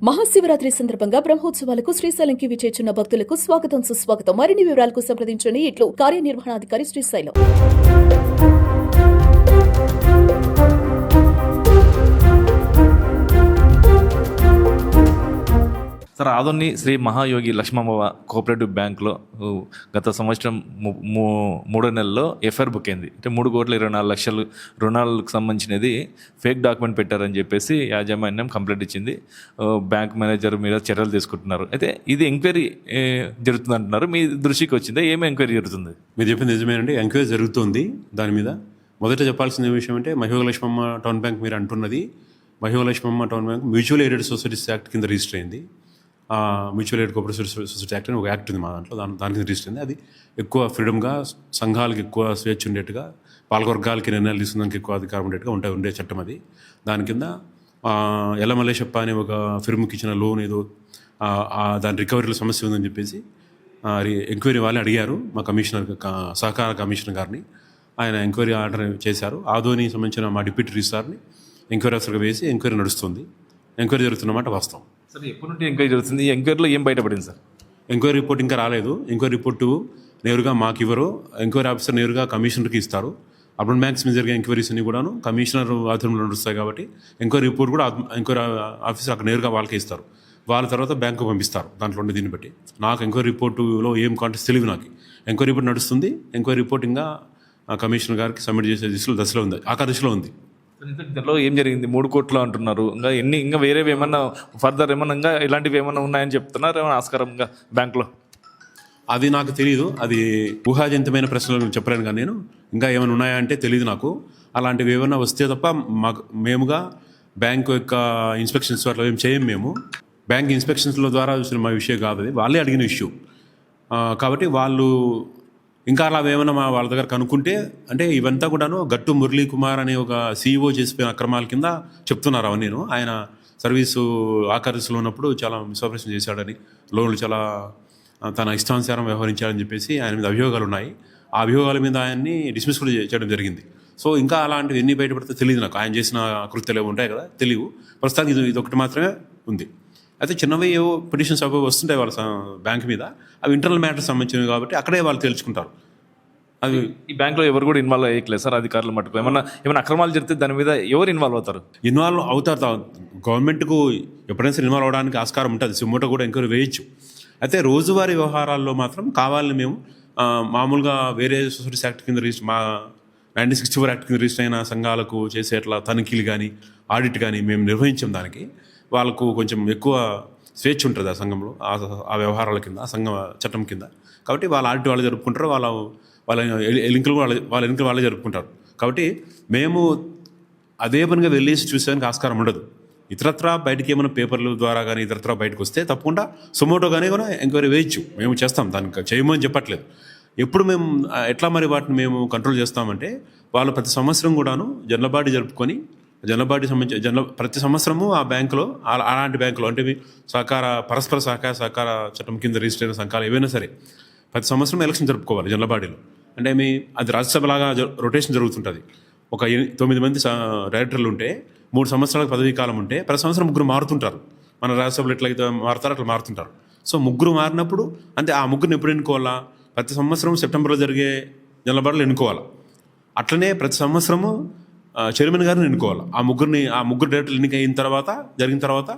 మహాశివరాత్రి సందర్భంగా బ్రహ్మోత్సవాలకు శ్రీశైలంకి విచేస్తున్న భక్తులకు స్వాగతం సుస్వాగతం. మరిన్ని వివరాలకు సంప్రదించండి. ఇట్లు కార్యనిర్వహణాధికారి శ్రీశైలం. సార్, ఆదోని శ్రీ మహాయోగి లక్ష్మమ్మ కోఆపరేటివ్ బ్యాంక్లో గత సంవత్సరం 3 నెలల్లో ఎఫ్ఐఆర్ బుక్ అయింది. అంటే 3,24,00,000 రుణాలకు సంబంధించినది ఫేక్ డాక్యుమెంట్ పెట్టారని చెప్పేసి యాజమాన్యం కంప్లైంట్ ఇచ్చింది. బ్యాంక్ మేనేజర్ మీద చర్యలు తీసుకుంటున్నారు. అయితే ఇది ఎంక్వైరీ జరుగుతుంది అంటున్నారు. మీ దృష్టికి వచ్చిందా? ఏమి ఎంక్వైరీ జరుగుతుంది? మీరు చెప్పింది నిజమేనండి. ఎంక్వైరీ జరుగుతుంది. దాని మీద మొదట చెప్పాల్సిన విషయం అంటే మహియోగి లక్ష్మమ్మ టౌన్ బ్యాంక్ మీరు అంటున్నది Mahayogi Lakshmamma town bank mutual aided societies act కింద రిజిస్టర్ అయింది. Mutual aid cooperative society act అని ఒక యాక్ట్ ఉంది మా దాంట్లో. దాని కింద రిజిస్టర్ అయింది. అది ఎక్కువ ఫ్రీడమ్గా, సంఘాలకు ఎక్కువ స్వేచ్ఛ ఉండేట్టుగా, పాలకవర్గాలకి నిర్ణయాలు తీసుకున్నానికి ఎక్కువ అధికారం ఉండేట్టుగా ఉండే చట్టం అది. దాని కింద ఎల్లమల్లేశప్ప అనే ఒక ఫిర్మ్కి ఇచ్చిన లోన్ ఏదో దాని రికవరీలో సమస్య ఉందని చెప్పేసి ఎంక్వైరీ వాళ్ళని అడిగారు. మా కమిషనర్, సహకార కమిషనర్ గారిని. ఆయన ఎంక్వైరీ ఆర్డర్ చేశారు. ఆదోని సంబంధించిన మా డిప్యూటీ రిజిస్ట్రార్ని ఎంక్వైరీ ఆఫీసర్గా వేసి ఎంక్వైరీ నడుస్తుంది. ఎంక్వైరీ జరుగుతున్నమాట వాస్తవం. సార్, ఎప్పటి నుండి ఎంక్వైరీ జరుగుతుంది? ఈ ఎంక్వైరీలో ఏం బయటపడింది సార్? ఎంక్వైరీ రిపోర్ట్ ఇంకా రాలేదు. ఎంక్వైరీ రిపోర్టు నేరుగా మాకు ఇవ్వరు. ఎంక్వైరీ ఆఫీసర్ నేరుగా కమిషనర్కి ఇస్తారు. అర్బన్ బ్యాంక్స్ మీద జరిగే ఎంక్వైరీస్ అన్ని కూడాను కమిషనర్ ఆధ్వర్యంలో నడుస్తాయి కాబట్టి ఎంక్వైరీ రిపోర్ట్ కూడా ఎంక్వైరీ ఆఫీసర్ అక్కడ నేరుగా వాళ్ళకి ఇస్తారు. వాళ్ళ తర్వాత బ్యాంకు పంపిస్తారు. దాంట్లో ఉండే దీన్ని బట్టి నాకు ఎంక్వైరీ రిపోర్టులో ఏం కాంటెక్స్ట్ తెలియదు. నాకు ఎంక్వైరీ రిపోర్ట్ నడుస్తుంది. ఎంక్వైరీ రిపోర్ట్ ఇంకా కమిషనర్ గారికి సబ్మిట్ చేసే దశలో ఉంది, ఆఖరి దశలో ఉంది. దాంట్లో ఏం జరిగింది? 3 కోట్లు అంటున్నారు. ఇంకా వేరేవి ఏమన్నా ఫర్దర్ ఏమన్నా ఇంకా ఇలాంటివి ఏమన్నా ఉన్నాయని చెప్తున్నారు. ఏమైనా ఆస్కారంగా బ్యాంకులో? అది నాకు తెలియదు. అది ఊహాజనితమైన ప్రశ్నలు చెప్పలేను. కానీ నేను ఇంకా ఏమైనా ఉన్నాయా అంటే తెలియదు నాకు. అలాంటివి ఏమైనా వస్తే తప్ప మేముగా బ్యాంకు యొక్క ఇన్స్పెక్షన్స్ అట్లా ఏం చేయం. మేము బ్యాంక్ ఇన్స్పెక్షన్స్ల ద్వారా చూసిన మా విషయం కాదు. అది వాళ్ళే అడిగిన ఇష్యూ కాబట్టి వాళ్ళు ఇంకా అలా ఏమైనా వాళ్ళ దగ్గర కనుక్కుంటే, అంటే ఇవంతా కూడాను గట్టు మురళీ కుమార్ అనే ఒక సీఈఓ చేసిపోయిన అక్రమాల కింద చెప్తున్నారు. అవన్నీ ఆయన సర్వీసు ఆఖరిలో ఉన్నప్పుడు చాలా మిస్ఆపరేషన్ చేశాడని, లోన్లు చాలా తన ఇష్టానుసారం వ్యవహరించాడని చెప్పేసి ఆయన మీద అభియోగాలు ఉన్నాయి. ఆ అభియోగాల మీద ఆయన్ని డిస్మిస్ కూడా చేయడం జరిగింది. సో ఇంకా అలాంటివి ఎన్ని బయటపడితే తెలియదు నాకు. ఆయన చేసిన కృత్యాలు ఏమి ఉంటాయి కదా, తెలియవు. ప్రస్తుతానికి ఇది ఒకటి మాత్రమే ఉంది. అయితే చిన్నవి ఏవో పిటిషన్స్ అవి వస్తుంటాయి వాళ్ళ బ్యాంక్ మీద. అవి ఇంటర్నల్ మ్యాటర్స్ సంబంధించినవి కాబట్టి అక్కడే వాళ్ళు తెలుసుకుంటారు. అది ఈ బ్యాంక్లో ఎవరు కూడా ఇన్వాల్వ్ అయ్యట్లేదు సార్? అధికారులు మటుకు ఏమన్నా అక్రమాలు జరిగితే దాని మీద ఎవరు ఇన్వాల్వ్ అవుతారు? ఇన్వాల్వ్ అవుతారు. గవర్నమెంట్కు ఎప్పుడైనా సరే ఇన్వాల్వ్ అవడానికి ఆస్కారం ఉంటుంది. సిమ్మోటో కూడా ఎంక్వైరీ వేయచ్చు. అయితే రోజువారీ వ్యవహారాల్లో మాత్రం కావాలని మేము మామూలుగా వేరే సొసైటీస్ యాక్ట్ కింద రిజిస్టర్, మా 1964 యాక్ట్ కింద రిజిస్టర్ అయిన సంఘాలకు చేసే అట్లా తనిఖీలు కానీ ఆడిట్ కానీ మేము నిర్వహించాం. దానికి వాళ్ళకు కొంచెం ఎక్కువ స్వేచ్ఛ ఉంటుంది ఆ సంఘంలో, ఆ వ్యవహారాల కింద, ఆ సంఘం చట్టం కింద. కాబట్టి వాళ్ళ ఆడిట్ వాళ్ళు జరుపుకుంటారు, వాళ్ళ ఎన్నికలు వాళ్ళే జరుపుకుంటారు. కాబట్టి మేము అదే పనిగా వెళ్ళేసి చూసేదానికి ఆస్కారం ఉండదు. ఇతరత్రా బయటకి ఏమైనా పేపర్ల ద్వారా కానీ ఇతరత్రా బయటకు వస్తే తప్పకుండా సుమోటో కానీ కూడా ఎంక్వైరీ వేయచ్చు. మేము చేస్తాం, దానికి చేయమని చెప్పట్లేదు. ఎప్పుడు మేము ఎట్లా మరి వాటిని మేము కంట్రోల్ చేస్తామంటే, వాళ్ళు ప్రతి సంవత్సరం కూడాను జనరల్ జరుపుకొని ప్రతి సంవత్సరము ఆ బ్యాంకులో, అలాంటి బ్యాంకులో అంటే పరస్పర సహకార చట్టం కింద రిజిస్టర్ అయిన సంఘాలు ఏవైనా సరే ప్రతి సంవత్సరం ఎలక్షన్ జరుపుకోవాలి జనరల్ బాడీలో. అంటే అది రాజ్యసభలాగా రొటేషన్ జరుగుతుంటుంది. ఒక 9 మంది డైరెక్టర్లు ఉంటే 3 సంవత్సరాలకు పదవీ కాలం ఉంటే ప్రతి సంవత్సరం 3 మారుతుంటారు. మన రాజ్యసభలో ఎట్లయితే మారుతారో అట్లా మారుతుంటారు. సో 3 మారినప్పుడు అంటే ఆ 3 ఎప్పుడు ఎన్నుకోవాలా? ప్రతి సంవత్సరం సెప్టెంబర్లో జరిగే జనరల్ బాడీలో ఎన్నుకోవాలి. అట్లనే ప్రతి సంవత్సరము చైర్మన్ గారిని ఎన్నుకోవాలి. ఆ ముగ్గురు డైరెక్టర్లు జరిగిన తర్వాత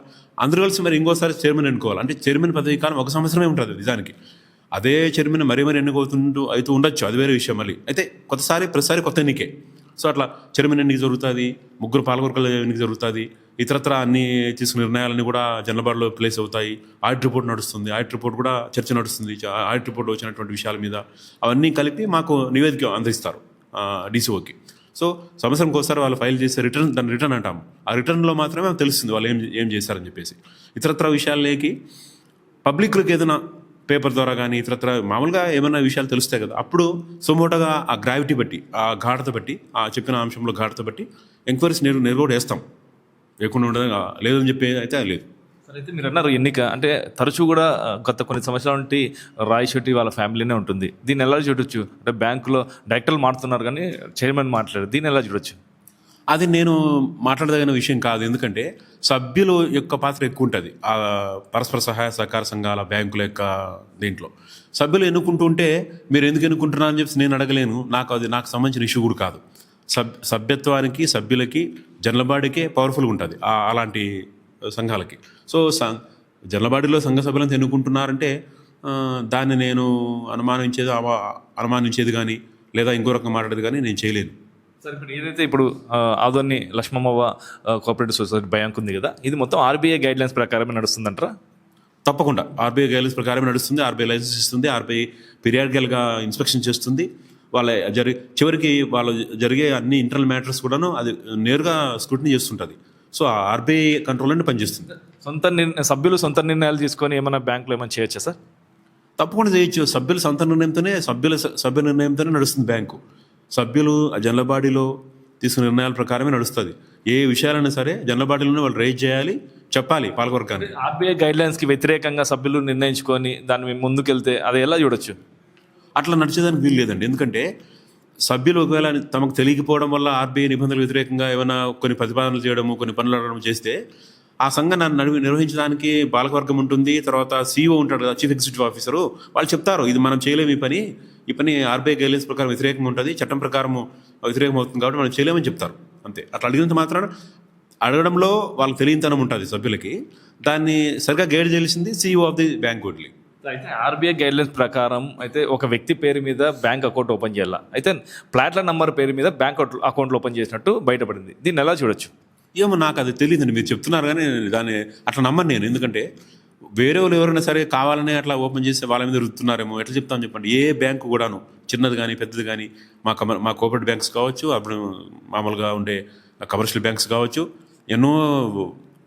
అందరూ కలిసి మరి ఇంకోసారి చైర్మన్ ఎన్నుకోవాలి. అంటే చైర్మన్ పదవీ కాలం 1 సంవత్సరమే ఉంటుంది నిజానికి. అదే చైర్మన్ మరీ అవుతూ ఉండొచ్చు, అది వేరే విషయం. మళ్ళీ అయితే ప్రతిసారి కొత్త ఎన్నికే. సో అట్లా చైర్మన్ ఎన్నిక జరుగుతుంది, 3 పాలకవర్గాల ఎన్నిక జరుగుతుంది. ఇతరత్ర అన్ని తీసుకున్న నిర్ణయాలన్నీ కూడా జనరల్ బాడీలో ప్లేస్ అవుతాయి. ఆడిట్ రిపోర్ట్ నడుస్తుంది, ఆడిట్ రిపోర్ట్ కూడా చర్చ నడుస్తుంది. ఆడిట్ రిపోర్ట్లో వచ్చినటువంటి విషయాల మీద అవన్నీ కలిపి మాకు నివేదిక అందిస్తారు డీసీఓకి. సో సంవత్సరంకి ఒకసారి వాళ్ళు ఫైల్ చేసే దాన్ని రిటర్న్ అంటాము. ఆ రిటర్న్లో మాత్రమే తెలుస్తుంది వాళ్ళు ఏం చేశారని చెప్పేసి. ఇతరత్ర విషయాల్లోకి పబ్లిక్కి ఏదైనా పేపర్ ద్వారా కానీ ఇతరత్ర మామూలుగా ఏమైనా విషయాలు తెలుస్తాయి కదా, అప్పుడు సుమోటోగా ఆ గ్రావిటీ బట్టి, ఆ ఘాటత బట్టి, ఆ చెప్పిన అంశంలో ఘాటత బట్టి ఎంక్వైరీస్ నేరు కూడా వేస్తాం. లేకుండా ఉండదు లేదని చెప్పి అయితే లేదు. సార్, అయితే మీరు అన్నారు ఎన్నిక అంటే తరచూ కూడా గత కొన్ని సంవత్సరాల నుండి రాయ్ శెట్టి వాళ్ళ ఫ్యామిలీనే ఉంటుంది. దీన్ని ఎలా చూడొచ్చు? అంటే బ్యాంకులో డైరెక్టర్లు మారుతున్నారు కానీ చైర్మన్ మాట్లాడారు, దీన్ని ఎలా చూడొచ్చు? అది నేను మాట్లాడదగిన విషయం కాదు. ఎందుకంటే సభ్యుల యొక్క పాత్ర ఎక్కువ ఉంటుంది ఆ పరస్పర సహాయ సహకార సంఘాల బ్యాంకుల యొక్క దీంట్లో. సభ్యులు ఎన్నుకుంటుంటే మీరు ఎందుకు ఎన్నుకుంటున్నారని చెప్పి నేను అడగలేను. నాకు సంబంధించిన ఇష్యూ కూడా కాదు. సభ్యత్వానికి సభ్యులకి జనరల్ బాడీకే పవర్ఫుల్గా ఉంటుంది అలాంటి సంఘాలకి. సో జనరల్ బాడీలో సంఘ సభ్యులంతా ఎన్నుకుంటున్నారంటే దాన్ని నేను అనుమానించేది కానీ లేదా ఇంకో రకంగా మాట్లాడేది కానీ నేను చేయలేను. సార్ ఇప్పుడు ఏదైతే ఇప్పుడు ఆదోని లక్ష్మమ్మవ్వ కోఆపరేటివ్ సొసైటీ బ్యాంక్ ఉంది కదా, ఇది మొత్తం ఆర్బీఐ గైడ్లైన్స్ ప్రకారమే నడుస్తుందంటారా? తప్పకుండా ఆర్బీఐ గైడ్లైన్స్ ప్రకారమే నడుస్తుంది. ఆర్బీఐ లైసెన్స్ ఇస్తుంది. ఆర్బీఐ పీరియాడికల్గా ఇన్స్పెక్షన్ చేస్తుంది. చివరికి వాళ్ళు జరిగే అన్ని ఇంటర్నల్ మ్యాటర్స్ కూడాను అది నేరుగా స్క్రూటినీ చేస్తుంటుంది. సో ఆర్బీఐ కంట్రోల్లోనే పనిచేస్తుంది. సభ్యులు సొంత నిర్ణయాలు తీసుకొని ఏమైనా బ్యాంకులో ఏమైనా చేయొచ్చా సార్? తప్పకుండా చేయొచ్చు. సభ్యుల సొంత నిర్ణయంతోనే సభ్య నిర్ణయంతోనే నడుస్తుంది బ్యాంకు. సభ్యులు జనరల్ బాడీలో తీసుకున్న నిర్ణయాల ప్రకారమే నడుస్తుంది. ఏ విషయాలైనా సరే జనరల్ బాడీలోనే వాళ్ళు రైజ్ చేయాలి, చెప్పాలి పాల్గొనకాన్ని. ఆర్బీఐ గైడ్లైన్స్కి వ్యతిరేకంగా సభ్యులు నిర్ణయించుకొని దాన్ని ముందుకెళ్తే అది ఎలా చూడొచ్చు? అట్లా నడిచేదానికి వీలు లేదండి. ఎందుకంటే సభ్యులు ఒకవేళ తమకు తెలియకపోవడం వల్ల ఆర్బీఐ నిబంధనలకు వ్యతిరేకంగా ఏమైనా కొన్ని ప్రతిపాదనలు చేయడము, కొన్ని పనులు అడగడం చేస్తే ఆ సంఘాన్ని నిర్వహించడానికి పాలకవర్గం ఉంటుంది. తర్వాత సీఈఓ ఉంటాడు కదా, చీఫ్ ఎగ్జిక్యూటివ్ ఆఫీసరు, వాళ్ళు చెప్తారు ఇది మనం చేయలేము, ఈ పని ఆర్బీఐ గైడ్లైన్స్ ప్రకారం వ్యతిరేకంగా ఉంటుంది, చట్టం ప్రకారం వ్యతిరేకం అవుతుంది కాబట్టి మనం చేయలేమని చెప్తారు. అంతే. అట్లా అడిగినంత మాత్రాన అడగడంలో వాళ్ళకి తెలియనితనం ఉంటుంది సభ్యులకి. దాన్ని సరిగ్గా గైడ్ చేయాల్సింది CEO of the bank only. అయితే ఆర్బీఐ గైడ్లైన్స్ ప్రకారం అయితే ఒక వ్యక్తి పేరు మీద బ్యాంక్ అకౌంట్ ఓపెన్ చేయాలి. అయితే ప్లాట్ల నంబర్ పేరు మీద బ్యాంక్ అకౌంట్లు ఓపెన్ చేసినట్టు బయటపడింది. దీన్ని ఎలా చూడొచ్చు? ఏమో నాకు అది తెలియదండి. మీరు చెప్తున్నారు కానీ దాన్ని అట్లా నమ్మను నేను. ఎందుకంటే వేరే వాళ్ళు ఎవరైనా సరే కావాలనే అట్లా ఓపెన్ చేస్తే వాళ్ళ మీద రుతున్నారేమో. ఎట్లా చెప్తాను చెప్పండి. ఏ బ్యాంకు కూడాను చిన్నది కానీ పెద్దది కానీ మా కోఆపరేటివ్ బ్యాంక్స్ కావచ్చు, అప్పుడు మామూలుగా ఉండే కమర్షియల్ బ్యాంక్స్ కావచ్చు, ఎన్నో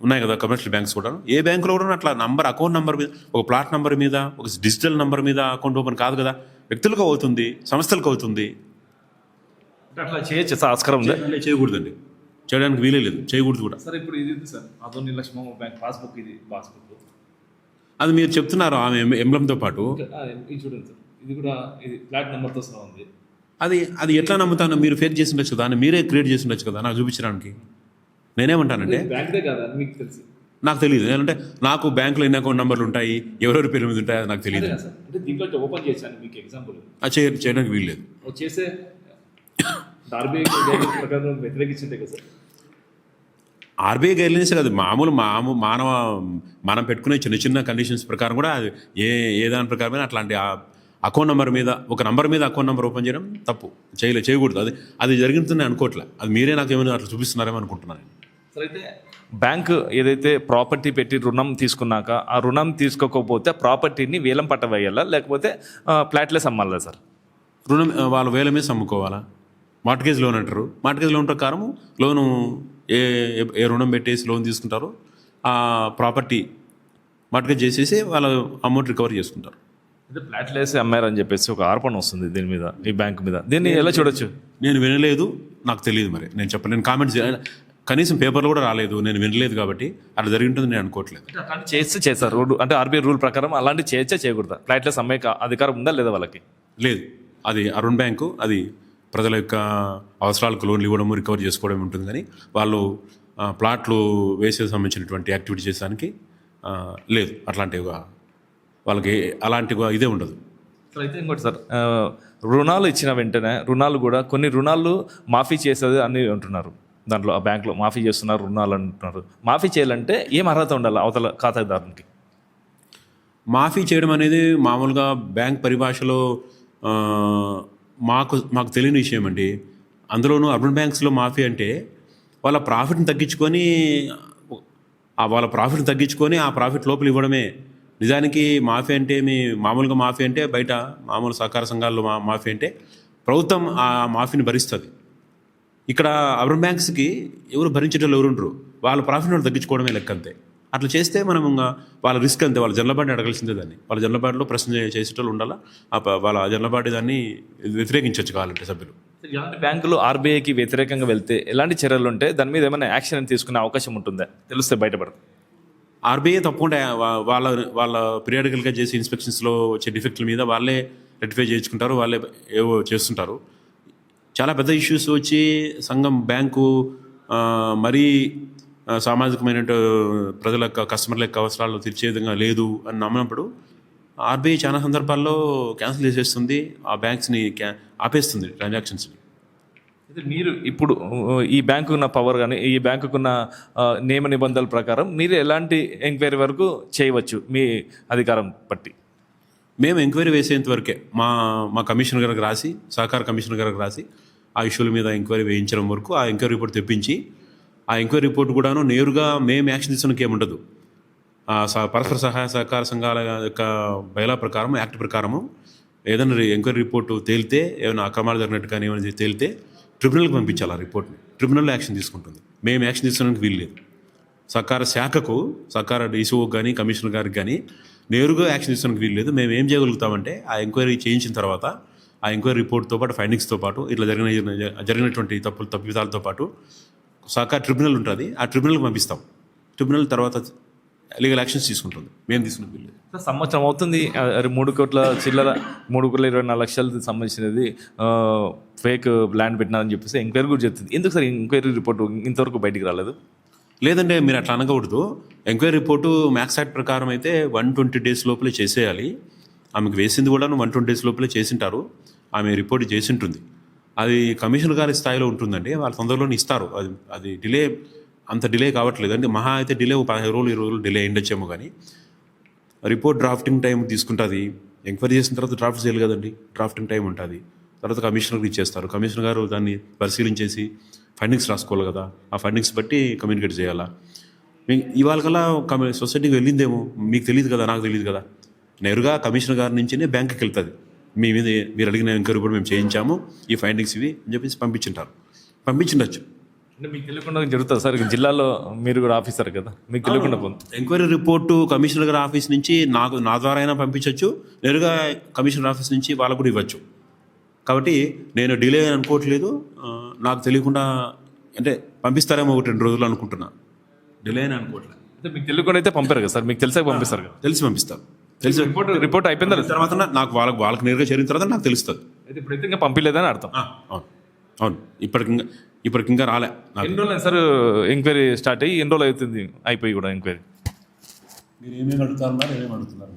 ఉన్నాయి కదా కమర్షియల్ బ్యాంక్స్ కూడా. ఏ బ్యాంకులో కూడా అట్లా అకౌంట్ నెంబర్ మీద, ఒక ప్లాట్ నెంబర్ మీద, ఒక డిజిటల్ నెంబర్ మీద అకౌంట్ ఓపెన్ కాదు కదా. వ్యక్తులకు అవుతుంది, సంస్థలకు అవుతుంది. అట్లా చేయొచ్చు సార్? ఆస్కారం ఉందా? చేయకూడదండి. చేయడానికి వీలే లేదు, చేయకూడదు కూడా. సార్ ఇప్పుడు ఇది sir Adoni Lakshmamma bank passbook, ఇది పాస్బుక్ అది మీరు చెప్తున్నారు ఆమె ఎంబ్లంతో పాటు. ఇది చూడండి సార్, ఇది కూడా ఇది ఫ్లాట్ నెంబర్తో సహా ఉంది. అది ఎట్లా నమ్ముతాను? మీరు ఫేక్ చేసి ఉండొచ్చు కదా, మీరే క్రియేట్ చేసి ఉండొచ్చు కదా నాకు చూపించడానికి. నేనేమంటానంటే బ్యాంక్దే కదా మీకు తెలుసు, నాకు తెలియదు. ఏంటంటే నాకు బ్యాంకులో ఎన్ని అకౌంట్ నెంబర్లు ఉంటాయి, ఎవరెవరి పేరు మీద ఉంటాయో నాకు తెలియదు. అంటే దీంట్లో ఓపెన్ చేశాను మీకు ఎగ్జాంపుల్. అది చేయడానికి వీల్లేదు. చేసే ఆర్బీఐ ప్రకారం వ్యతిరేకించిందే కదా సార్. ఆర్బీఐ గైడ్లైన్స్ కాదు, మనం పెట్టుకునే చిన్న చిన్న కండిషన్స్ ప్రకారం కూడా అది ఏ దాని ప్రకారమైనా అట్లాంటి అకౌంట్ నెంబర్ మీద, ఒక నంబర్ మీద అకౌంట్ నెంబర్ ఓపెన్ చేయడం తప్పు. చేయకూడదు. అది జరిగిందని అనుకోవట్లే. అది మీరే నాకు ఏమైనా అట్లా చూపిస్తున్నారేమో అనుకుంటున్నాను. సార్ అయితే బ్యాంక్ ఏదైతే ప్రాపర్టీ పెట్టి రుణం తీసుకున్నాక ఆ రుణం తీసుకోకపోతే ప్రాపర్టీని వేలం పట్ట వేయాలా, లేకపోతే ఫ్లాట్లెస్ అమ్మాలా సార్? రుణం వాళ్ళ వేల మీద అమ్ముకోవాలా? మార్ట్గేజ్ లోన్ అంటారు. మార్ట్గేజ్ లోన్ ప్రకారం లోను ఏ రుణం పెట్టేసి లోన్ తీసుకుంటారో ఆ ప్రాపర్టీ మార్ట్గేజ్ చేసేసి వాళ్ళ అమౌంట్ రికవర్ చేసుకుంటారు. అయితే ఫ్లాట్లెస్ అమ్మారని చెప్పేసి ఒక ఆరోపణ వస్తుంది దీని మీద, ఈ బ్యాంక్ మీద. దీన్ని ఎలా చూడొచ్చు? నేను వినలేదు, నాకు తెలియదు. మరి నేను చెప్పను. నేను కామెంట్స్ కనీసం పేపర్లో కూడా రాలేదు. నేను వినలేదు కాబట్టి అలా జరిగి ఉంటుంది నేను అనుకోవట్లేదు. అలాంటి చేస్తారు రూల్, అంటే ఆర్బీఐ రూల్ ప్రకారం అలాంటి చేయకూడదా? ఫ్లాట్లెస్ అమ్మే అధికారం ఉందా లేదా వాళ్ళకి? లేదు. అది అరుణ్ బ్యాంకు, అది ప్రజల యొక్క అవసరాలకు లోన్లు ఇవ్వడము, రికవర్ చేసుకోవడం ఉంటుంది. కానీ వాళ్ళు ప్లాట్లు వేసే సంబంధించినటువంటి యాక్టివిటీ చేసేదానికి లేదు. అట్లాంటివిగా వాళ్ళకి అలాంటిగా ఇదే ఉండదు. సార్ అయితే ఇంకోటి సార్, రుణాలు ఇచ్చిన వెంటనే రుణాలు కూడా కొన్ని రుణాలు మాఫీ చేసేది అని అంటున్నారు. దాంట్లో ఆ బ్యాంకులో మాఫీ చేస్తున్నారు రుణాలు అంటున్నారు. మాఫీ చేయాలంటే ఏం అర్హత ఉండాలి అవతల ఖాతాదారునికి? మాఫీ చేయడం అనేది మామూలుగా బ్యాంక్ పరిభాషలో మాకు తెలియని విషయం అండి. అందులోనూ అర్బన్ బ్యాంక్స్లో మాఫీ అంటే వాళ్ళ ప్రాఫిట్ని తగ్గించుకొని ఆ ప్రాఫిట్ లోపల ఇవ్వడమే. నిజానికి మాఫీ అంటే మామూలుగా మాఫీ అంటే బయట మామూలు సహకార సంఘాల్లో మాఫీ అంటే ప్రభుత్వం ఆ మాఫీని భరిస్తుంది. ఇక్కడ అర్బన్ బ్యాంక్స్కి ఎవరు భరించేటోళ్ళు ఎవరుండరు. వాళ్ళ ప్రాఫిట్ వాళ్ళు తగ్గించుకోవడమే లెక్క అంతే. అట్లా చేస్తే మనం ఇంకా వాళ్ళ రిస్క్ అంతే. వాళ్ళ జనరల్ అడగాల్సిందే దాన్ని. వాళ్ళ జనరల్ ప్రశ్న చేసేటోళ్ళు ఉండాలా. వాళ్ళ జనరల్ దాన్ని వ్యతిరేకించవచ్చు కావాలంటే సభ్యులు. ఇలాంటి బ్యాంకులు ఆర్బీఐకి వ్యతిరేకంగా వెళ్తే ఎలాంటి చర్యలు ఉంటే దాని మీద ఏమైనా యాక్షన్ తీసుకునే అవకాశం ఉంటుందా? తెలిస్తే బయటపడదు. ఆర్బీఐ తప్పకుండా వాళ్ళ పీరియాడికల్గా చేసే ఇన్స్పెక్షన్స్లో వచ్చే డిఫెక్ట్ల మీద వాళ్ళే రెక్టిఫై చేయించుకుంటారు. వాళ్ళే ఏవో చేస్తుంటారు. చాలా పెద్ద ఇష్యూస్ వచ్చి సంఘం బ్యాంకు మరీ సామాజికమైన ప్రజల యొక్క కస్టమర్ల యొక్క అవసరాలు తీర్చే విధంగా లేదు అని నమ్మినప్పుడు ఆర్బీఐ చాలా సందర్భాల్లో క్యాన్సిల్ చేసేస్తుంది, ఆ బ్యాంక్స్ని ఆపేస్తుంది ట్రాన్సాక్షన్స్ని. అయితే మీరు ఇప్పుడు ఈ బ్యాంకు ఉన్న పవర్ కానీ ఈ బ్యాంకుకున్న నియమ నిబంధనల ప్రకారం మీరు ఎలాంటి ఎంక్వైరీ వరకు చేయవచ్చు మీ అధికారం బట్టి? మేము ఎంక్వైరీ వేసేంత వరకే మా కమిషనర్ గారికి రాసి, సహకార కమిషనర్ గారికి రాసి ఆ ఇష్యూల మీద ఎంక్వైరీ వేయించడం వరకు ఆ ఎంక్వైరీ రిపోర్ట్ తెప్పించి, ఆ ఎంక్వైరీ రిపోర్ట్ కూడాను నేరుగా మేము యాక్షన్ తీసుకోవడానికి ఏముండదు. పరస్పర సహాయ సహకార సంఘాల యొక్క బయలా ప్రకారం, యాక్ట్ ప్రకారము ఏదైనా ఎంక్వైరీ రిపోర్టు తేలితే, ఏమైనా అక్రమాలు జరిగినట్టు కానీ ఏమైనా తేలితే ట్రిబ్యునల్కి పంపించాలి. ఆ రిపోర్ట్ని ట్రిబ్యునల్లో యాక్షన్ తీసుకుంటుంది. మేము యాక్షన్ తీసుకోవడానికి వీలు లేదు. సహకార శాఖకు, సహకార డీసీఓ కానీ కమిషనర్ గారికి కానీ నేరుగా యాక్షన్ తీసుకోవడానికి వీలు లేదు. మేము ఏం చేయగలుగుతామంటే ఆ ఎంక్వైరీ చేయించిన తర్వాత ఆ ఎంక్వైరీ రిపోర్ట్తో పాటు, ఫైండింగ్స్తో పాటు, ఇట్లా జరిగినటువంటి తప్పిదాలతో పాటు సహకార ట్రిబ్యునల్ ఉంటుంది, ఆ ట్రిబ్యునల్కి పంపిస్తాం. ట్రిబ్యునల్ తర్వాత లీగల్ యాక్షన్స్ తీసుకుంటుంది. మేము తీసుకున్న వీలు లేదు. సంవత్సరం అవుతుంది 3 కోట్ల చిల్లర, 3,24,00,000 సంబంధించినది ఫేక్ ల్యాండ్ పెట్టినారని చెప్పేసి ఎంక్వైరీ కూడా చెప్తుంది. ఎందుకు సార్ ఎంక్వైరీ రిపోర్ట్ ఇంతవరకు బయటికి రాలేదు? లేదంటే మీరు అట్లా అనకూడదు. ఎంక్వైరీ రిపోర్టు మ్యాక్స్ యాక్ట్ ప్రకారం అయితే 120 days లోపలే చేసేయాలి. ఆమెకు వేసింది కూడా 120 days లోపలే చేసింటారు. ఆమె రిపోర్ట్ చేసింటుంది. అది కమిషనర్ గారి స్థాయిలో ఉంటుందండి. వాళ్ళు తొందరలోనే ఇస్తారు. అది డిలే, అంత డిలే కావట్లేదు. అంటే మహా అయితే డిలే 15 రోజులు 20 రోజులు డిలే అయ్యిండొచ్చేమో, కానీ రిపోర్ట్ డ్రాఫ్టింగ్ టైం తీసుకుంటుంది. ఎంక్వైరీ చేసిన తర్వాత డ్రాఫ్ట్ చేయాలి కదండి, డ్రాఫ్టింగ్ టైం ఉంటుంది. తర్వాత కమిషనర్కి ఇచ్చేస్తారు. కమిషనర్ గారు దాన్ని పరిశీలించేసి ఫైండింగ్స్ రాసుకోవాలి కదా, ఆ ఫైండింగ్స్ బట్టి కమ్యూనికేట్ చేయాలా. ఇవాళ కల్లా సొసైటీకి వెళ్ళిందేమో, మీకు తెలియదు కదా, నాకు తెలియదు కదా. నేరుగా కమిషనర్ గారి నుంచినే బ్యాంకుకి వెళ్తుంది. మీ మీద మీరు అడిగిన ఎంక్వైరీ కూడా మేము చేయించాము, ఈ ఫైండింగ్స్ ఇవి అని చెప్పేసి పంపించిండొచ్చు. అంటే మీకు తెలియకుండా జరుగుతుంది సార్. జిల్లాలో మీరు కూడా ఆఫీసర్ కదా, మీకు తెలియకుండా పోతుంది. ఎంక్వైరీ రిపోర్టు కమిషనర్ గారి ఆఫీస్ నుంచి నా ద్వారా అయినా పంపించవచ్చు, నేరుగా కమిషనర్ ఆఫీస్ నుంచి వాళ్ళకు కూడా ఇవ్వచ్చు. కాబట్టి నేను డిలే అనుకోవట్లేదు. నాకు తెలియకుండా అంటే పంపిస్తారేమో 1-2 రోజులు అనుకుంటున్నా. డిలే అని అనుకోవట్లేదు. అంటే మీకు తెలియకుండా అయితే పంపారు కదా సార్, మీకు తెలిసాక పంపిస్తారు కదా? తెలిసి పంపిస్తారు. తెలిసి రిపోర్ట్ అయిపోయిందా తర్వాత నాకు వాళ్ళకి నేరుగా చేరిన తర్వాత నాకు తెలుస్తుంది. అయితే ఇప్పుడైతే ఇంకా పంపించలేదని అర్థం. అవును, ఇప్పటికి ఇంకా రాలే. ఎన్ని రోజులు సార్ ఎంక్వైరీ స్టార్ట్ అయ్యి? ఎన్ని రోజులు అవుతుంది అయిపోయి కూడా ఎంక్వైరీ? మీరు ఏమేమి అడుగుతారన్నారు, ఏమేమి అడుగుతున్నారు?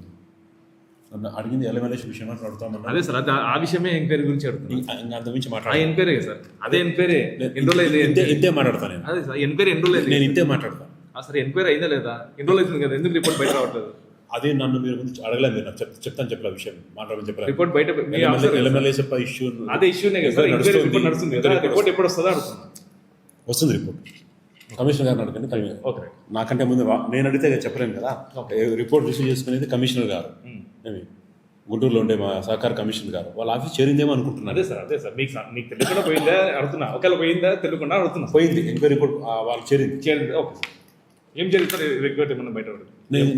అడిగింది ఎలిమినేషన్ విషయం అడుగుతామన్నారు. అదే సార్, ఆ విషయమే ఎంక్వైరీ గురించి అడుగుతుంది. అంత మించి ఎంక్వైరీ సార్, అదే ఎంక్వైరీ ఎన్ని రోజులు అయింది? ఇంతే మాట్లాడతాను నేను. అదే సార్, ఎంక్వైరీ ఎన్ని రోజులు అయింది? నేను ఇంతే మాట్లాడతాను. సార్ ఎంక్వైరీ అయిందా లేదా? ఎన్ని రోజులు అవుతుంది కదా, ఎందుకు రిపోర్ట్ బయట రావట్లేదు? అదే నన్ను మీరు అడగలేదు. మీరు చెప్తాను చెప్పలే విషయం, మాట్లాడమని చెప్పలేదు. రిపోర్ట్ బయట ఇష్యూ, అదే ఇష్యూనే కదా సార్, ఎంక్వైరీ రిపోర్ట్ నడుస్తుంది కదా, రిపోర్ట్ ఎప్పుడు వస్తుందో అడుగుతున్నా. వస్తుంది రిపోర్ట్. కమిషనర్ గారిని అడగండి. ఓకే, నాకంటే ముందు నేను అడిగితే చెప్పలేను కదా. రిపోర్ట్ రిసీవ్ చేసుకునేది కమిషనర్ గారు, గుంటూరులో ఉండే మా సహకార కమిషనర్ గారు. వాళ్ళ ఆఫీస్ చేరిందేమో అనుకుంటున్నాను. అదే సార్ మీకు తెలియకుండా పోయిందా అడుగుతున్నా. ఒకవేళ పోయిందా తెలియకుండా అడుగుతున్నా. పోయింది ఎంక్వైరీ రిపోర్ట్, వాళ్ళు చేరింది. ఓకే సార్, ఏం జరిగింది సార్? రెగ్యులర్ ఏమన్నా బయట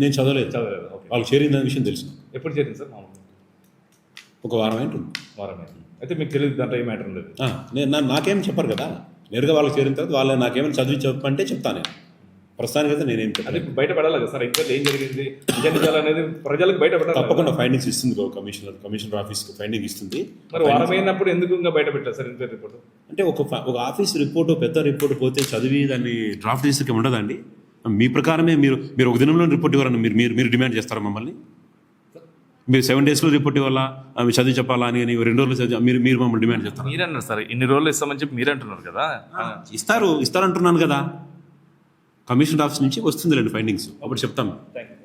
నేను చదవలేదు. ఓకే, వాళ్ళు చేరిందనే విషయం తెలుసు. ఎప్పుడు చేరింది సార్? మామూలుగా ఒక వారం ఏంటుంది. వారం అయితే మీకు తెలియదు, దాంట్లో ఏం మ్యాటర్ ఉండదు. నాకేం చెప్పరు కదా. నేరుగా వాళ్ళకి చేరిన తర్వాత వాళ్ళు నాకేమైనా చదివి చెప్పంటే చెప్తాను. నేను ప్రస్తుతానికి అయితే నేనేం చెప్పాను. అది బయట పడాలి కదా సార్, ఇంకా ఏం జరిగింది నిజాలు అనేది ప్రజలకు బయట పడాలి. తప్పకుండా ఫైండింగ్స్ ఇస్తుంది కమిషనర్ ఆఫీస్కి ఫైండింగ్ ఇస్తుంది. మరి వారం అయినప్పుడు ఎందుకు ఇంకా బయట పెట్టారు సార్ ఎంక్వైరీ రిపోర్ట్? అంటే ఒక ఆఫీస్ రిపోర్టు, పెద్ద రిపోర్ట్ పోతే చదివి దాన్ని డ్రాఫ్ట్ చేసేకి ఉండదండి. మీ ప్రకారమే మీరు ఒక దినంలో రిపోర్ట్ ఇవ్వాలని మీరు డిమాండ్ చేస్తారా మమ్మల్ని? మీరు 7 daysలో రిపోర్ట్ ఇవ్వాలా, చదివి చెప్పాలా అని 2 రోజులు చదివి మీరు మమ్మల్ని డిమాండ్ చేస్తారు? మీరన్నారు సార్, ఇన్ని రోజులు ఇస్తామని చెప్పి మీరు అంటున్నారు కదా. ఇస్తారంటున్నాను కదా. కమిషనర్ ఆఫీస్ నుంచి వస్తుంది ఫైండింగ్స్, అప్పుడు చెప్తాను. Thank you.